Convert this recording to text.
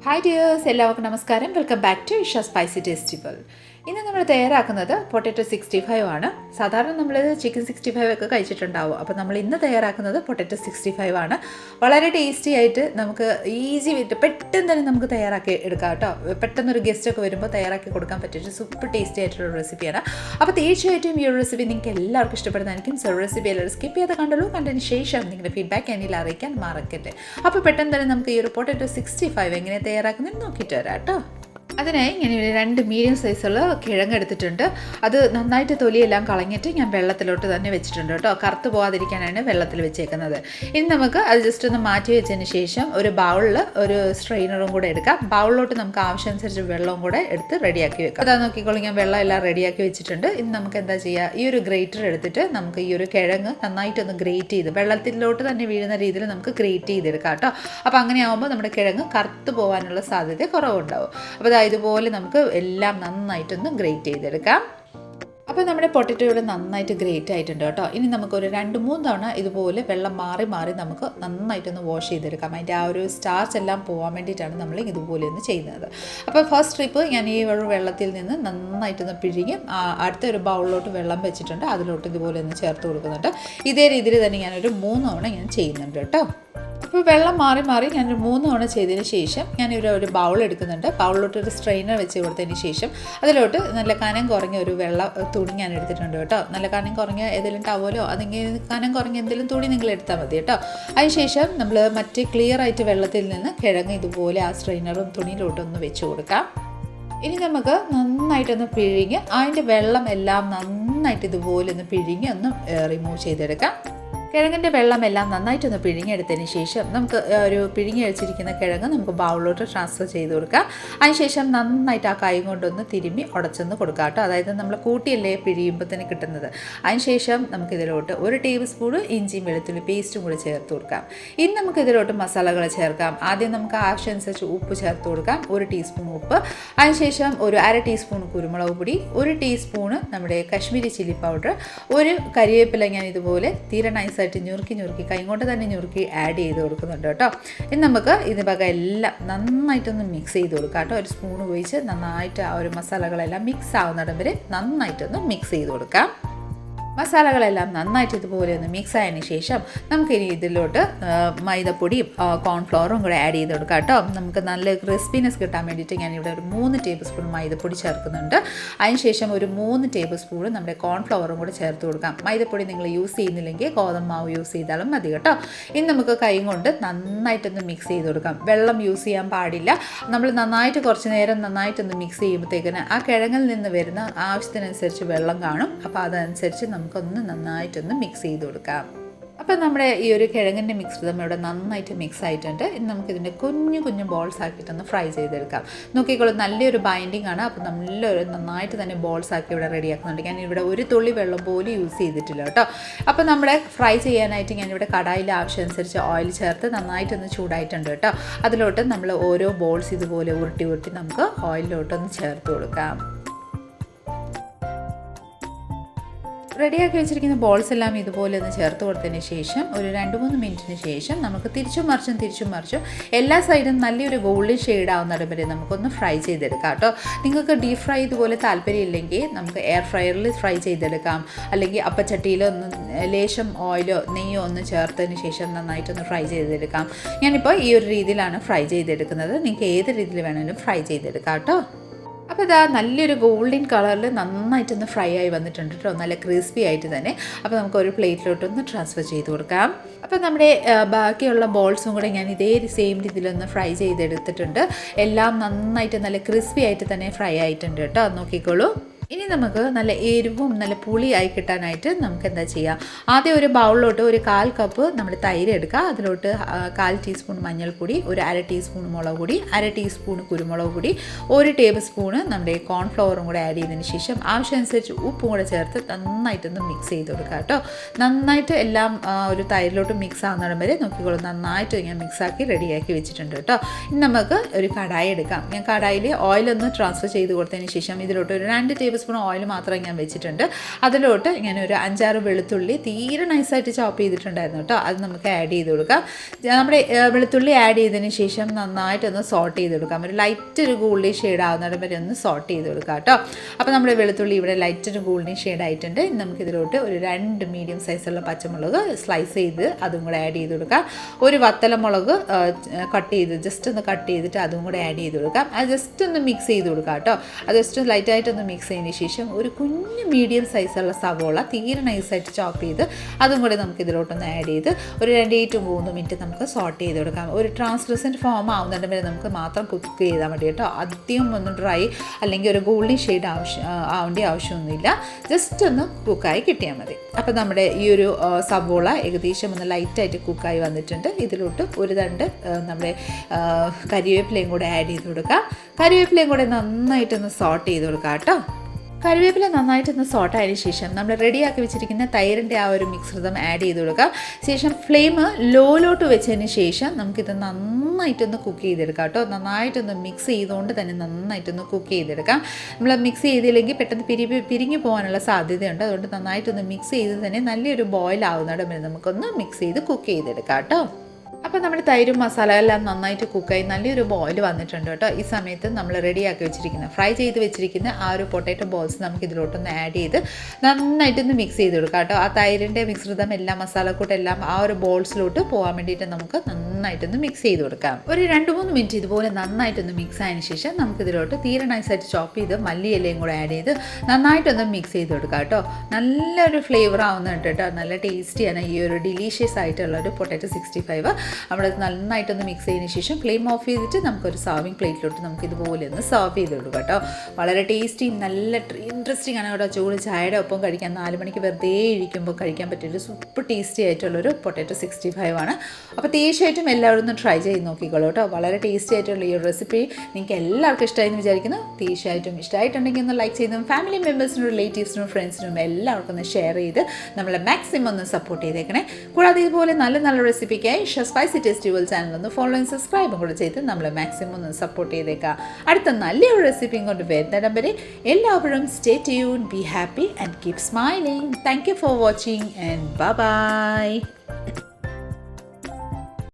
Hi dears, എല്ലാവർക്കും നമസ്കാരം. Welcome back to Isha spicy tasty world. ഇന്ന് നമ്മൾ തയ്യാറാക്കുന്നത് പൊട്ടാറ്റോ 65 ആണ്. സാധാരണ നമ്മൾ ചിക്കൻ 65 ഒക്കെ കഴിച്ചിട്ടുണ്ടാവും. അപ്പോൾ നമ്മൾ ഇന്ന് തയ്യാറാക്കുന്നത് പൊട്ടാറ്റോ 65 ആണ്. വളരെ ടേസ്റ്റി ആയിട്ട് നമുക്ക് ഈസി ആയിട്ട് പെട്ടെന്ന് തന്നെ നമുക്ക് തയ്യാറാക്കി എടുക്കാം കേട്ടോ. പെട്ടെന്നൊരു ഗസ്റ്റൊക്കെ വരുമ്പോൾ തയ്യാറാക്കി കൊടുക്കാൻ പറ്റിയിട്ട് സൂപ്പർ ടേസ്റ്റി ആയിട്ടുള്ള റെസിപ്പിയാണ്. അപ്പോൾ തീർച്ചയായിട്ടും ഈ ഒരു റെസിപ്പി നിങ്ങൾക്ക് എല്ലാവർക്കും ഇഷ്ടപ്പെടുന്നതായിരിക്കും. സോ റെസിപ്പി എല്ലാവരും സ്കിപ്പ് ചെയ്ത് കണ്ടുള്ളൂ. കണ്ടതിന് ശേഷം നിങ്ങളുടെ ഫീഡ്ബാക്ക് എന്നിൽ അറിയിക്കാൻ മറക്കരുത്. അപ്പോൾ പെട്ടെന്ന് തന്നെ നമുക്ക് ഈ ഒരു പൊട്ടാറ്റോ 65 എങ്ങനെ തയ്യാറാക്കുന്നത് നോക്കിയിട്ട് വരാം കേട്ടോ. അതിനായി ഞാൻ രണ്ട് മീഡിയം സൈസുള്ള കിഴങ്ങ് എടുത്തിട്ടുണ്ട്. അത് നന്നായിട്ട് തൊലിയെല്ലാം കളഞ്ഞിട്ട് ഞാൻ വെള്ളത്തിലോട്ട് തന്നെ വെച്ചിട്ടുണ്ട് കേട്ടോ. കറുത്ത് പോകാതിരിക്കാനാണ് വെള്ളത്തിൽ വെച്ചേക്കുന്നത്. ഇനി നമുക്ക് അത് ജസ്റ്റ് ഒന്ന് മാറ്റി വെച്ചതിന് ശേഷം ഒരു ബൗളിൽ ഒരു സ്ട്രെയിനറും കൂടെ എടുക്കാം. ബൗളിലോട്ട് നമുക്ക് ആവശ്യമനുസരിച്ച് വെള്ളവും കൂടെ എടുത്ത് റെഡിയാക്കി വെക്കാം. അതാ നോക്കിക്കോളൂ, ഞാൻ വെള്ളം എല്ലാം റെഡിയാക്കി വെച്ചിട്ടുണ്ട്. ഇനി നമുക്ക് എന്താ ചെയ്യുക, ഈ ഒരു ഗ്രേറ്റർ എടുത്തിട്ട് നമുക്ക് ഈ ഒരു കിഴങ്ങ് നന്നായിട്ടൊന്ന് ഗ്രേറ്റ് ചെയ്ത് വെള്ളത്തിലോട്ട് തന്നെ വീഴുന്ന രീതിയിൽ നമുക്ക് ഗ്രേറ്റ് ചെയ്തെടുക്കാം കേട്ടോ. അപ്പോൾ അങ്ങനെ ആകുമ്പോൾ നമ്മുടെ കിഴങ്ങ് കറുത്ത് പോകാനുള്ള സാധ്യത കുറവുണ്ടാവും. അപ്പോൾ ഇതുപോലെ നമുക്ക് എല്ലാം നന്നായിട്ടൊന്ന് ഗ്രേറ്റ് ചെയ്തെടുക്കാം. അപ്പോൾ നമ്മുടെ പൊട്ടറ്റോ ഇവിടെ നന്നായിട്ട് ഗ്രേറ്റ് ആയിട്ടുണ്ട് കേട്ടോ. ഇനി നമുക്കൊരു 2-3 തവണ ഇതുപോലെ വെള്ളം മാറി മാറി നമുക്ക് നന്നായിട്ടൊന്ന് വാഷ് ചെയ്തെടുക്കാം. അതിൻ്റെ ആ ഒരു സ്റ്റാർച്ച് എല്ലാം പോകാൻ വേണ്ടിയിട്ടാണ് നമ്മൾ ഇതുപോലെ ഒന്ന് ചെയ്യുന്നത്. അപ്പോൾ ഫസ്റ്റ് ട്രിപ്പ് ഞാൻ ഈ ഒരു വെള്ളത്തിൽ നിന്ന് നന്നായിട്ടൊന്ന് പിഴിഞ്ഞ് അടുത്തൊരു ബൗളിലോട്ട് വെള്ളം വെച്ചിട്ടുണ്ട്. അതിലോട്ട് ഇതുപോലെ ഒന്ന് ചേർത്ത് കൊടുക്കുന്നുണ്ട്. ഇതേ രീതിയിൽ തന്നെ ഞാനൊരു 3 തവണ ഞാൻ ചെയ്യുന്നുണ്ട് കേട്ടോ. അപ്പോൾ വെള്ളം മാറി മാറി ഞാനൊരു 3 തവണ ചെയ്തതിന് ശേഷം ഞാനിവിടെ ഒരു ബൗൾ എടുക്കുന്നുണ്ട്. ബൗളിലോട്ട് ഒരു സ്ട്രെയിനർ വെച്ച് കൊടുത്തതിന് ശേഷം അതിലോട്ട് നല്ല കനം കുറഞ്ഞ ഒരു വെള്ള തുണി ഞാൻ എടുത്തിട്ടുണ്ട് കേട്ടോ. നല്ല കനം കുറഞ്ഞ ഏതെങ്കിലും ടവലോ അല്ലെങ്കിൽ കനം കുറഞ്ഞ എന്തെങ്കിലും തുണി നിങ്ങൾ എടുത്താൽ മതി കേട്ടോ. അതിനുശേഷം നമ്മൾ മറ്റേ ക്ലിയർ ആയിട്ട് വെള്ളത്തിൽ നിന്ന് കിഴങ്ങ് ഇതുപോലെ ആ സ്ട്രെയിനറും തുണിയിലോട്ടൊന്ന് വെച്ച് കൊടുക്കാം. ഇനി നമുക്ക് നന്നായിട്ടൊന്ന് പിഴിഞ്ഞ് അതിൻ്റെ വെള്ളം എല്ലാം നന്നായിട്ട് ഇതുപോലെ ഒന്ന് പിഴിഞ്ഞ് ഒന്ന് റിമൂവ് ചെയ്തെടുക്കാം. കിഴങ്ങിൻ്റെ വെള്ളമെല്ലാം നന്നായിട്ടൊന്ന് പിഴിഞ്ഞെടുത്തതിന് ശേഷം നമുക്ക് ഒരു പിഴിഞ്ഞ് വെച്ചിരിക്കുന്ന കിഴങ്ങ് നമുക്ക് ബൗളിലോട്ട് ട്രാൻസ്ഫർ ചെയ്ത് കൊടുക്കാം. അതിനുശേഷം നന്നായിട്ട് ആ കൈ കൊണ്ടൊന്ന് തിരുമ്മി ഉടച്ചൊന്ന് കൊടുക്കാം കേട്ടോ. അതായത് നമ്മൾ കൂട്ടിയല്ലേ പിഴിയുമ്പോൾ തന്നെ കിട്ടുന്നത്. അതിനുശേഷം നമുക്കിതിലോട്ട് 1 ടേബിൾ സ്പൂൺ ഇഞ്ചിയും വെളുത്തുള്ളി പേസ്റ്റും കൂടി ചേർത്ത് കൊടുക്കാം. ഇനി നമുക്കിതിലോട്ട് മസാലകൾ ചേർക്കാം. ആദ്യം നമുക്ക് ആവശ്യമനുസരിച്ച് ഉപ്പ് ചേർത്ത് കൊടുക്കാം. 1 ടീസ്പൂൺ ഉപ്പ്. അതിനുശേഷം ഒരു 1/2 ടീസ്പൂൺ കുരുമുളക് പൊടി, 1 ടീസ്പൂണ് നമ്മുടെ കശ്മീരി ചില്ലി പൗഡർ, ഒരു കരിവേപ്പില ഞാൻ ഇതുപോലെ തീരെ നൈസായിട്ട് ഞുറുക്കി കൈ കൊണ്ട് തന്നെ ഞുറുക്കി ആഡ് ചെയ്ത് കൊടുക്കുന്നുണ്ട് കേട്ടോ. ഇനി നമുക്ക് ഇത് വക എല്ലാം നന്നായിട്ടൊന്ന് മിക്സ് ചെയ്ത് കൊടുക്കാം കേട്ടോ. ഒരു സ്പൂൺ ഉപയോഗിച്ച് നന്നായിട്ട് ആ ഒരു മസാലകളെല്ലാം മിക്സ് ആവുന്നിടം വരെ നന്നായിട്ടൊന്ന് മിക്സ് ചെയ്ത് കൊടുക്കാം. മസാലകളെല്ലാം നന്നായിട്ട് ഇതുപോലെ ഒന്ന് മിക്സ് ആയതിന് ശേഷം നമുക്കിനി ഇതിലോട്ട് മൈദപ്പൊടിയും കോൺഫ്ലവറും കൂടെ ആഡ് ചെയ്ത് കൊടുക്കാം കേട്ടോ. നമുക്ക് നല്ല ക്രിസ്പിനെസ് കിട്ടാൻ വേണ്ടിയിട്ട് ഞാനിവിടെ ഒരു 3 ടേബിൾ സ്പൂൺ മൈദപ്പൊടി ചേർക്കുന്നുണ്ട്. അതിനുശേഷം ഒരു 3 ടേബിൾ സ്പൂൺ നമ്മുടെ കോൺഫ്ലവറും കൂടെ ചേർത്ത് കൊടുക്കാം. മൈദപ്പൊടി നിങ്ങൾ യൂസ് ചെയ്യുന്നില്ലെങ്കിൽ ഗോതമ്പ് മാവ് യൂസ് ചെയ്താലും മതി കേട്ടോ. ഇനി നമുക്ക് കൈ കൊണ്ട് നന്നായിട്ടൊന്ന് മിക്സ് ചെയ്ത് കൊടുക്കാം. വെള്ളം യൂസ് ചെയ്യാൻ പാടില്ല. നമ്മൾ നന്നായിട്ട് കുറച്ച് നേരം നന്നായിട്ടൊന്ന് മിക്സ് ചെയ്യുമ്പോഴത്തേക്കിന് ആ കിഴങ്ങിൽ നിന്ന് വരുന്ന ആവശ്യത്തിനനുസരിച്ച് വെള്ളം കാണും. അപ്പോൾ അതനുസരിച്ച് നമുക്കൊന്ന് നന്നായിട്ടൊന്ന് മിക്സ് ചെയ്ത് കൊടുക്കാം. അപ്പോൾ നമ്മുടെ ഈ ഒരു കിഴങ്ങിൻ്റെ മിക്സ് ഇവിടെ നന്നായിട്ട് മിക്സ് ആയിട്ടുണ്ട്. ഇനി നമുക്കിതിൻ്റെ കുഞ്ഞു ബോൾസ് ആക്കിയിട്ടൊന്ന് ഫ്രൈ ചെയ്തെടുക്കാം. നോക്കിക്കോളൂ, നല്ലൊരു ബൈൻഡിങ് ആണ്. അപ്പോൾ നന്നായിട്ട് തന്നെ ബോൾസ് ആക്കി ഇവിടെ റെഡിയാക്കുന്നുണ്ട്. ഞാൻ ഇവിടെ ഒരു തുള്ളി വെള്ളം പോലും യൂസ് ചെയ്തിട്ടില്ല കേട്ടോ. അപ്പോൾ നമ്മുടെ ഫ്രൈ ചെയ്യാനായിട്ട് ഞാനിവിടെ കടായിൽ ആവശ്യമനുസരിച്ച് ഓയിൽ ചേർത്ത് നന്നായിട്ടൊന്ന് ചൂടായിട്ടുണ്ട് കേട്ടോ. അതിലോട്ട് നമ്മൾ ഓരോ ബോൾസ് ഇതുപോലെ ഉരുട്ടി നമുക്ക് ഓയിലിലോട്ടൊന്ന് ചേർത്ത് കൊടുക്കാം. റെഡിയാക്കി വെച്ചിരിക്കുന്ന ബോൾസ് എല്ലാം ഇതുപോലെ ഒന്ന് ചേർത്ത് കൊടുത്തതിന് ശേഷം ഒരു 2-3 മിനിറ്റിന് ശേഷം നമുക്ക് തിരിച്ചും മറിച്ചും എല്ലാ സൈഡും നല്ലൊരു ഗോൾഡൻ ഷെയ്ഡ് ആവുന്നിടം വരെ നമുക്കൊന്ന് ഫ്രൈ ചെയ്തെടുക്കാം കേട്ടോ. നിങ്ങൾക്ക് ഡീപ് ഫ്രൈ ഇതുപോലെ താല്പര്യമില്ലെങ്കിൽ നമുക്ക് എയർ ഫ്രയറിൽ ഫ്രൈ ചെയ്തെടുക്കാം. അല്ലെങ്കിൽ അപ്പച്ചട്ടിയിലോ ഒന്ന് ലേശം ഓയിലോ നെയ്യോ ഒന്ന് ചേർത്തതിന് ശേഷം നന്നായിട്ടൊന്ന് ഫ്രൈ ചെയ്തെടുക്കാം. ഞാനിപ്പോൾ ഈ ഒരു രീതിയിലാണ് ഫ്രൈ ചെയ്തെടുക്കുന്നത്. നിങ്ങൾക്ക് ഏത് രീതിയിൽ വേണമെങ്കിലും ഫ്രൈ ചെയ്തെടുക്കാം കേട്ടോ. അപ്പോൾ ഇതാ നല്ലൊരു ഗോൾഡൻ കളറിൽ നന്നായിട്ടൊന്ന് ഫ്രൈ ആയി വന്നിട്ടുണ്ട് കേട്ടോ. നല്ല ക്രിസ്പി ആയിട്ട് തന്നെ. അപ്പോൾ നമുക്ക് ഒരു പ്ലേറ്റിലോട്ടൊന്ന് ട്രാൻസ്ഫർ ചെയ്ത് കൊടുക്കാം. അപ്പോൾ നമ്മുടെ ബാക്കിയുള്ള ബോൾസും കൂടെ ഞാൻ ഇതേ സെയിം രീതിയിലൊന്ന് ഫ്രൈ ചെയ്തെടുത്തിട്ടുണ്ട്. എല്ലാം നന്നായിട്ട് നല്ല ക്രിസ്പി ആയിട്ട് തന്നെ ഫ്രൈ ആയിട്ടുണ്ട് കേട്ടോ. നോക്കിക്കോളൂ. ഇനി നമുക്ക് നല്ല എരിവും നല്ല പുളിയായി കിട്ടാനായിട്ട് നമുക്ക് എന്താ ചെയ്യുക, ആദ്യം ഒരു ബൗളിലോട്ട് ഒരു 1/4 കപ്പ് നമ്മൾ തൈര് എടുക്കുക. അതിലോട്ട് 1/4 ടീസ്പൂൺ മഞ്ഞൾപ്പൊടി, ഒരു 1/2 ടീസ്പൂൺ മുളക് പൊടി, 1/2 ടീസ്പൂൺ കുരുമുളക് പൊടി, 1 ടേബിൾ സ്പൂണ് നമ്മുടെ കോൺഫ്ലവറും കൂടെ ആഡ് ചെയ്തതിന് ശേഷം ആവശ്യമനുസരിച്ച് ഉപ്പും കൂടെ ചേർത്ത് നന്നായിട്ടൊന്ന് മിക്സ് ചെയ്ത് കൊടുക്കുക കേട്ടോ. നന്നായിട്ട് എല്ലാം ഒരു തൈരിലോട്ട് മിക്സ് ആവുന്നിടം വരെ നോക്കിക്കോളൂ. നന്നായിട്ട് ഞാൻ മിക്സാക്കി റെഡിയാക്കി വെച്ചിട്ടുണ്ട് കേട്ടോ. ഇനി നമുക്ക് ഒരു കടായി എടുക്കാം. ഞാൻ കടായിൽ ഓയിലൊന്ന് ട്രാൻസ്ഫർ ചെയ്ത് കൊടുത്തതിന് ശേഷം ഇതിലോട്ട് ഒരു 2 ടേബിൾ ടേബിൾ സ്പൂൺ ഓയിൽ മാത്രം ഞാൻ വെച്ചിട്ടുണ്ട്. അതിലോട്ട് ഇങ്ങനെ ഒരു 5-6 വെളുത്തുള്ളി തീരെ നൈസായിട്ട് ചോപ്പ് ചെയ്തിട്ടുണ്ടായിരുന്നു കേട്ടോ. അത് നമുക്ക് ആഡ് ചെയ്ത് കൊടുക്കാം. നമ്മുടെ വെളുത്തുള്ളി ആഡ് ചെയ്തതിന് ശേഷം നന്നായിട്ടൊന്ന് സോട്ട് ചെയ്ത് കൊടുക്കാം. ഒരു ലൈറ്റ് ഒരു ഗോൾഡി ഷെയ്ഡ് ആവുന്നിടം വരെ ഒന്ന് സോട്ട് ചെയ്ത് കൊടുക്കാം കേട്ടോ. അപ്പോൾ നമ്മുടെ വെളുത്തുള്ളി ഇവിടെ ലൈറ്റ് ഒരു ഗോൾഡി ഷെയ്ഡ് ആയിട്ടുണ്ട്. നമുക്കിതിലോട്ട് ഒരു 2 മീഡിയം സൈസുള്ള പച്ചമുളക് സ്ലൈസ് ചെയ്ത് അതും കൂടെ ആഡ് ചെയ്ത് കൊടുക്കാം. ഒരു വത്തലമുളക് കട്ട് ചെയ്ത് ജസ്റ്റ് ഒന്ന് കട്ട് ചെയ്തിട്ട് അതും കൂടെ ആഡ് ചെയ്ത് കൊടുക്കാം. അത് ജസ്റ്റ് ഒന്ന് മിക്സ് ചെയ്ത് കൊടുക്കാം കേട്ടോ. അത് ജസ്റ്റ് ലൈറ്റായിട്ടൊന്ന് മിക്സ് ചെയ്തതിന് ശേഷം ഒരു കുഞ്ഞ് മീഡിയം സൈസുള്ള സവോള തീരെ നൈസായിട്ട് ചോപ്പ് ചെയ്ത് അതും കൂടെ നമുക്ക് ഇതിലോട്ടൊന്ന് ആഡ് ചെയ്ത് ഒരു 2 to 3 മിനിറ്റ് നമുക്ക് സോട്ട് ചെയ്ത് കൊടുക്കാം. ഒരു ട്രാൻസ്ലൂസൻറ്റ് ഫോം ആവുന്നുണ്ട് വരെ നമുക്ക് മാത്രം കുക്ക് ചെയ്താൽ മതി കേട്ടോ. അധികം ഒന്ന് ഡ്രൈ അല്ലെങ്കിൽ ഒരു ഗോൾഡൻ ഷെയ്ഡ് ആവേണ്ട ആവശ്യമൊന്നുമില്ല. ജസ്റ്റ് ഒന്ന് കുക്കായി കിട്ടിയാൽ മതി. അപ്പോൾ നമ്മുടെ ഈ ഒരു സവോള ഏകദേശം ഒന്ന് ലൈറ്റായിട്ട് കുക്കായി വന്നിട്ടുണ്ട്. ഇതിലോട്ട് ഒരു തണ്ട് നമ്മുടെ കരിവേപ്പിലയും കൂടെ ആഡ് ചെയ്ത് കൊടുക്കാം. കരിവേപ്പിലയും കൂടെ നന്നായിട്ടൊന്ന് സോട്ട് ചെയ്ത് കൊടുക്കാം കേട്ടോ. കറിവേപ്പില നന്നായിട്ടൊന്ന് സോട്ടായതിനു ശേഷം നമ്മൾ റെഡിയാക്കി വെച്ചിരിക്കുന്ന തൈരിൻ്റെ ആ ഒരു മിശ്രിതം ആഡ് ചെയ്ത് കൊടുക്കാം. ശേഷം ഫ്ലെയിം ലോയിലോട്ട് വെച്ചതിന് ശേഷം നമുക്കിത് നന്നായിട്ടൊന്ന് കുക്ക് ചെയ്തെടുക്കാം കേട്ടോ. നന്നായിട്ടൊന്ന് മിക്സ് ചെയ്തുകൊണ്ട് തന്നെ നന്നായിട്ടൊന്ന് കുക്ക് ചെയ്തെടുക്കാം. നമ്മൾ മിക്സ് ചെയ്തില്ലെങ്കിൽ പെട്ടെന്ന് പിരിഞ്ഞു പോകാനുള്ള സാധ്യതയുണ്ട്. അതുകൊണ്ട് നന്നായിട്ടൊന്ന് മിക്സ് ചെയ്ത് തന്നെ നല്ലൊരു ബോയിൽ ആവുന്നിടം വരെ നമുക്കൊന്ന് മിക്സ് ചെയ്ത് കുക്ക് ചെയ്തെടുക്കാം കേട്ടോ. അപ്പോൾ നമ്മുടെ തൈരും മസാല എല്ലാം നന്നായിട്ട് കുക്കായി നല്ലൊരു ബോയിൽ വന്നിട്ടുണ്ട് കേട്ടോ. ഈ സമയത്ത് നമ്മൾ റെഡിയാക്കി വെച്ചിരിക്കുന്ന ഫ്രൈ ചെയ്ത് വെച്ചിരിക്കുന്ന ആ ഒരു പൊട്ടാറ്റോ ബോൾസ് നമുക്ക് ഇതിലോട്ടൊന്ന് ആഡ് ചെയ്ത് നന്നായിട്ടൊന്ന് മിക്സ് ചെയ്ത് കൊടുക്കാം കേട്ടോ. ആ തൈരിൻ്റെ മിശ്രിതം എല്ലാം മസാലക്കൂട്ടെല്ലാം ആ ഒരു ബോൾസിലോട്ട് പോകാൻ വേണ്ടിയിട്ട് നമുക്ക് നന്നായിട്ടൊന്ന് മിക്സ് ചെയ്ത് കൊടുക്കാം. ഒരു 2-3 മിനിറ്റ് ഇതുപോലെ നന്നായിട്ടൊന്ന് മിക്സ് ആയതിനു ശേഷം നമുക്കിതിലോട്ട് തീരെ നൈസായിട്ട് ചോപ്പ് ചെയ്ത് മല്ലിയിലയും കൂടെ ആഡ് ചെയ്ത് നന്നായിട്ടൊന്ന് മിക്സ് ചെയ്ത് കൊടുക്കാം കേട്ടോ. നല്ലൊരു ഫ്ലേവർ ആവുന്നുണ്ട് കേട്ടോ. നല്ല ടേസ്റ്റിയാണ് ഈ ഒരു ഡിലീഷ്യസ് ആയിട്ടുള്ള ഒരു പൊട്ടാറ്റോ 65. അവിടെ നന്നായിട്ടൊന്ന് മിക്സ് ചെയ്തതിന് ശേഷം ഫ്ലെയിം ഓഫ് ചെയ്തിട്ട് നമുക്കൊരു സർവിങ് പ്ലേറ്റിലോട്ട് നമുക്ക് ഇതുപോലെ ഒന്ന് സെർവ് ചെയ്ത് കൊടുക്കാം കേട്ടോ. വളരെ ടേസ്റ്റി നല്ല ഇൻട്രസ്റ്റിംഗ് ആണ് കേട്ടോ. ചൂട് ചായയുടെ ഒപ്പം കഴിക്കാൻ 4 മണിക്ക് വെറുതെ ഇരിക്കുമ്പോൾ കഴിക്കാൻ പറ്റിയൊരു സൂപ്പർ ടേസ്റ്റി ആയിട്ടുള്ളൊരു പൊട്ടാറ്റോ 65 ആണ്. അപ്പോൾ തീർച്ചയായിട്ടും എല്ലാവരും ഒന്ന് ട്രൈ ചെയ്ത് നോക്കിക്കോളൂ കേട്ടോ. വളരെ ടേസ്റ്റി ആയിട്ടുള്ള ഈ ഒരു റെസിപ്പി നിങ്ങൾക്ക് എല്ലാവർക്കും ഇഷ്ടമായി എന്ന് വിചാരിക്കുന്നു. തീർച്ചയായിട്ടും ഇഷ്ടമായിട്ടുണ്ടെങ്കിൽ ഒന്ന് ലൈക്ക് ചെയ്തും ഫാമിലി മെമ്പേഴ്സിനും റിലേറ്റീവ്സിനും ഫ്രണ്ട്സിനും എല്ലാവർക്കും ഒന്ന് ഷെയർ ചെയ്ത് നമ്മളെ മാക്സിമം ഒന്ന് സപ്പോർട്ട് ചെയ്തേക്കണേ. കൂടാതെ ഇതുപോലെ നല്ല നല്ല റെസിപ്പിക്കായി സ്പൈസി ടേസ്റ്റി വേൾഡ് ചാനൽ ഒന്ന് ഫോളോ ആൻഡ് സബ്സ്ക്രൈബും കൂടെ ചെയ്ത് നമ്മളെ മാക്സിമം ഒന്ന് സപ്പോർട്ട് ചെയ്തേക്കാം. അടുത്ത നല്ലൊരു റെസിപ്പിയും കൊണ്ട് വരുന്നിടം വരെ എല്ലാവരും stay tune, be happy and keep smiling. Thank you for watching and by.